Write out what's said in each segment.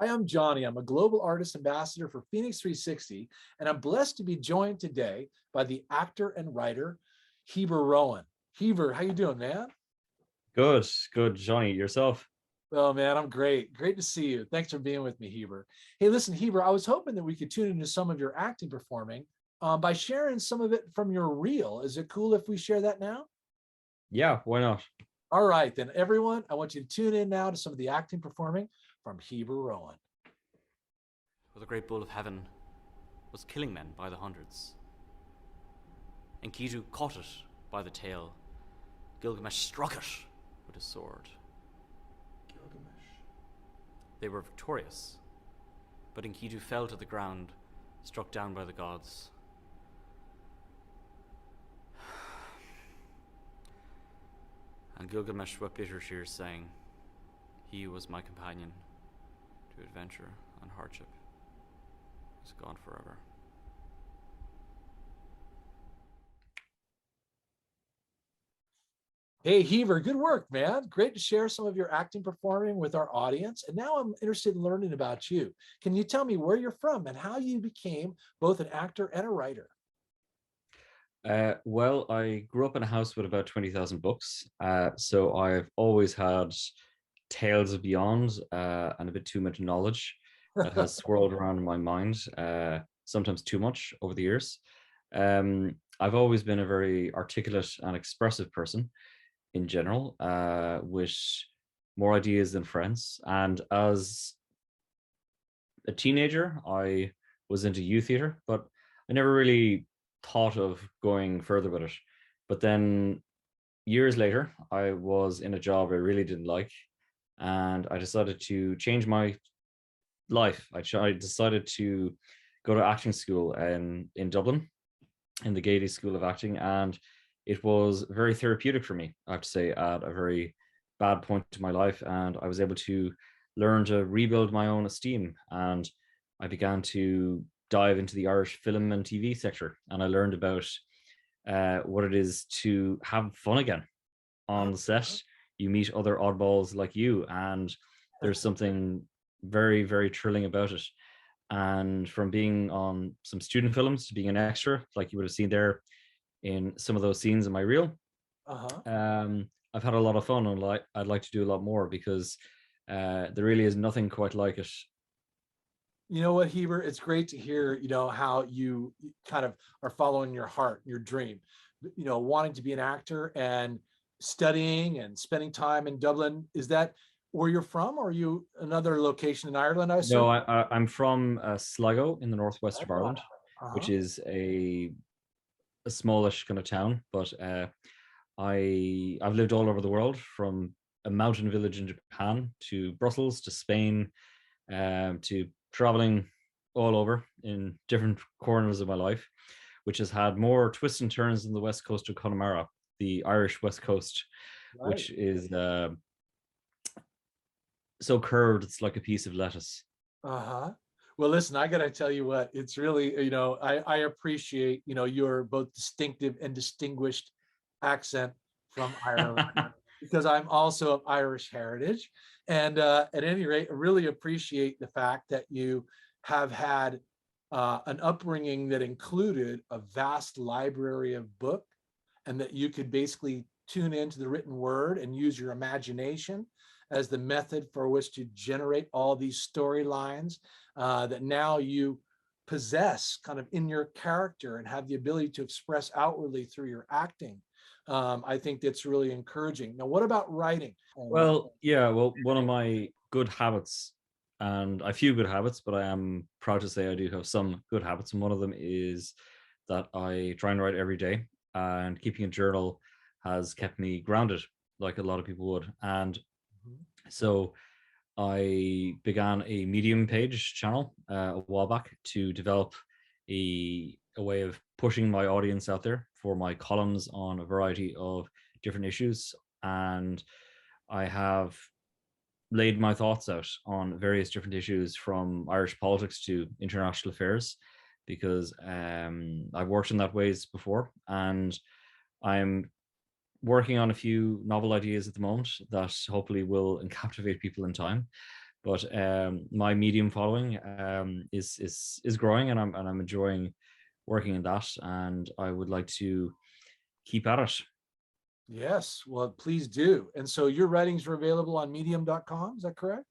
Hi, I'm Johnny. I'm a global artist ambassador for FENIX360, and I'm blessed to be joined today by the actor and writer HEBER ROWAN. HEBER, how you doing, man? Good, good, Johnny. Yourself? Oh man, I'm great. Great to see you. Thanks for being with me, Heber. Hey, listen, Heber, I was hoping that we could tune into some of your acting performing by sharing some of it from your reel. Is it cool if we share that now? Yeah, why not? All right, then everyone, I want you to tune in now to some of the acting performing from Heber ROWAN. For the great bull of heaven was killing men by the hundreds. Enkidu caught it by the tail. Gilgamesh struck it with his sword. They were victorious, but Enkidu fell to the ground, struck down by the gods. And Gilgamesh wept bitter tears, saying, "He was my companion to adventure and hardship. He's gone forever." Hey, Heber, good work, man. Great to share some of your acting performing with our audience. And now I'm interested in learning about you. Can you tell me where you're from and how you became both an actor and a writer? Well, I grew up in a house with about 20,000 books. So I've always had tales of beyond and a bit too much knowledge that has swirled around in my mind, sometimes too much over the years. I've always been a very articulate and expressive person in general, with more ideas than friends. And as a teenager, I was into youth theater, but I never really thought of going further with it. But then years later, I was in a job I really didn't like, and I decided to change my life. I decided to go to acting school in Dublin, in the Gaiety School of Acting, and it was very therapeutic for me, I have to say, at a very bad point in my life. And I was able to learn to rebuild my own esteem. And I began to dive into the Irish film and TV sector. And I learned about what it is to have fun again on the set. You meet other oddballs like you, and there's something very, very thrilling about it. And from being on some student films to being an extra, like you would have seen there in some of those scenes in my reel, Uh-huh. I've had a lot of fun, and I'd like to do a lot more because there really is nothing quite like it. You know what, Heber? It's great to hear, how you kind of are following your heart, your dream, wanting to be an actor and studying and spending time in Dublin. Is that where you're from, or are you another location in Ireland, I No, assume? I'm from Sligo in the northwest of Ireland, which Uh-huh. is a smallish kind of town, but I've lived all over the world, from a mountain village in Japan to Brussels to Spain, to traveling all over in different corners of my life, which has had more twists and turns than the west coast of Connemara, the Irish west coast, Right. which is so curved it's like a piece of lettuce. Uh-huh. Well, listen, I got to tell you what, it's really, I appreciate, your both distinctive and distinguished accent from Ireland because I'm also of Irish heritage. And at any rate, I really appreciate the fact that you have had an upbringing that included a vast library of book and that you could basically tune into the written word and use your imagination as the method for which to generate all these storylines that now you possess kind of in your character and have the ability to express outwardly through your acting. I think that's really encouraging. Now, what about writing? Well, yeah, well, one of my good habits, and a few good habits, but I am proud to say I do have some good habits. And one of them is that I try and write every day, and keeping a journal has kept me grounded, like a lot of people would. And so I began a Medium page channel a while back to develop a way of pushing my audience out there for my columns on a variety of different issues. And I have laid my thoughts out on various different issues, from Irish politics to international affairs, because I've worked in that ways before, and I'm working on a few novel ideas at the moment that hopefully will captivate people in time. but my Medium following is growing, and I'm enjoying working in that, and I would like to keep at it. Yes, well, please do. And so your writings are available on medium.com, is that correct?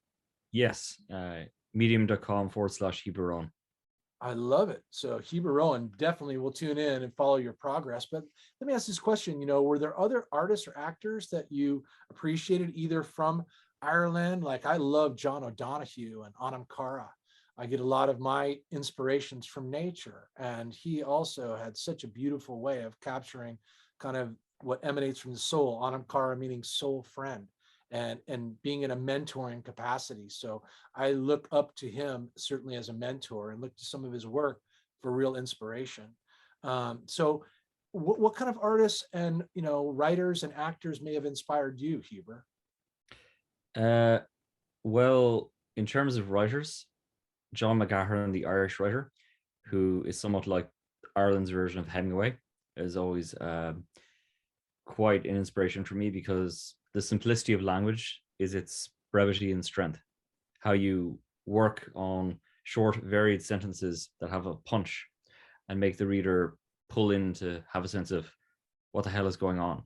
Yes, medium.com/HEBER ROWAN. I love it. So HEBER ROWAN, definitely will tune in and follow your progress. But let me ask this question, were there other artists or actors that you appreciated either from Ireland? Like I love John O'Donoghue and Anam Cara. I get a lot of my inspirations from nature. And he also had such a beautiful way of capturing kind of what emanates from the soul, Anam Cara meaning soul friend. And being in a mentoring capacity. So I look up to him certainly as a mentor and look to some of his work for real inspiration. So what kind of artists and writers and actors may have inspired you, Heber? Well, in terms of writers, John McGahern, the Irish writer, who is somewhat like Ireland's version of Hemingway, is always quite an inspiration for me, because the simplicity of language is its brevity and strength. How you work on short, varied sentences that have a punch and make the reader pull in to have a sense of what the hell is going on.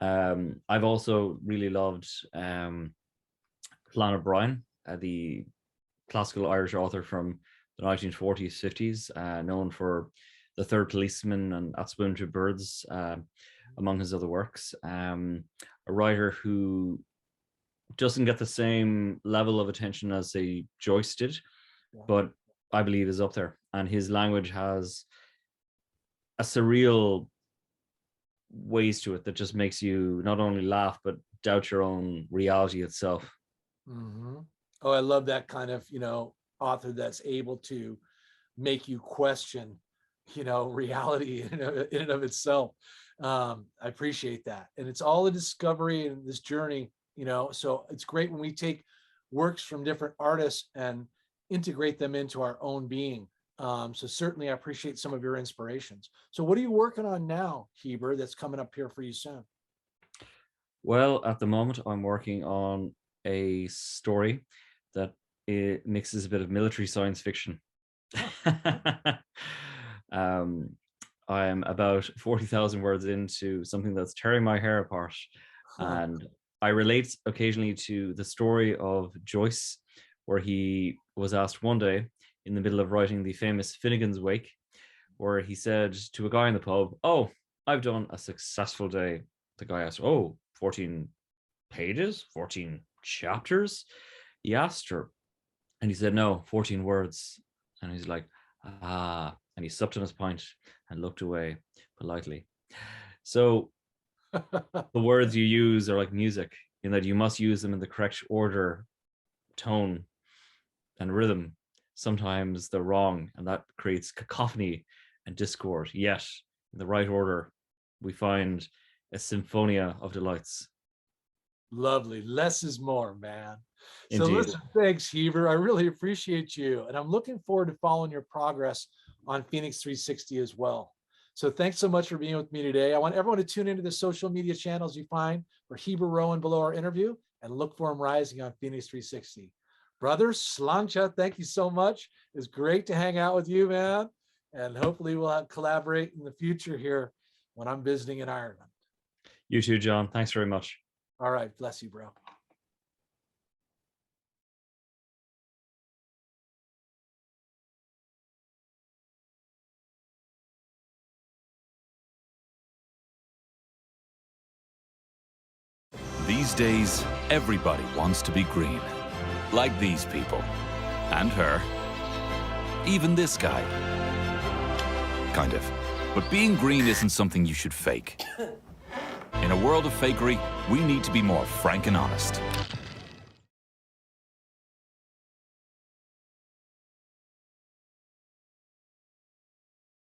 Yeah. I've also really loved Flann O'Brien, the classical Irish author from the 1940s, 50s, known for The Third Policeman and At Swim to Birds, among his other works. A writer who doesn't get the same level of attention as, say, Joyce did, but I believe is up there. And his language has a surreal ways to it that just makes you not only laugh, but doubt your own reality itself. Mm-hmm. Oh, I love that kind of, author that's able to make you question, reality in and of itself. I appreciate that. And it's all a discovery in this journey, so it's great when we take works from different artists and integrate them into our own being. So certainly I appreciate some of your inspirations. So what are you working on now, Heber, that's coming up here for you soon? Well, at the moment, I'm working on a story that it mixes a bit of military science fiction. I'm about 40,000 words into something that's tearing my hair apart. And I relate occasionally to the story of Joyce, where he was asked one day in the middle of writing the famous Finnegan's Wake, where he said to a guy in the pub, "Oh, I've done a successful day." The guy asked, "Oh, 14 pages, 14 chapters?" He asked her, and he said, "No, 14 words." And he's like, "Ah," and he supped on his pint and looked away politely. So the words you use are like music, in that you must use them in the correct order, tone, and rhythm. Sometimes they're wrong, and that creates cacophony and discord. Yet, in the right order, we find a symphonia of delights. Lovely. Less is more, man. So Indeed. listen, thanks, Heber. I really appreciate you. And I'm looking forward to following your progress on FENIX360 as well. So thanks so much for being with me today. I want everyone to tune into the social media channels you find for HEBER ROWAN below our interview, and look for him rising on FENIX360. Brother Slancha, thank you so much. It's great to hang out with you, man. And hopefully we'll collaborate in the future here when I'm visiting in Ireland. You too, John. Thanks very much. All right. Bless you, bro. These days, everybody wants to be green. Like these people. And her. Even this guy. Kind of. But being green isn't something you should fake. In a world of fakery, we need to be more frank and honest.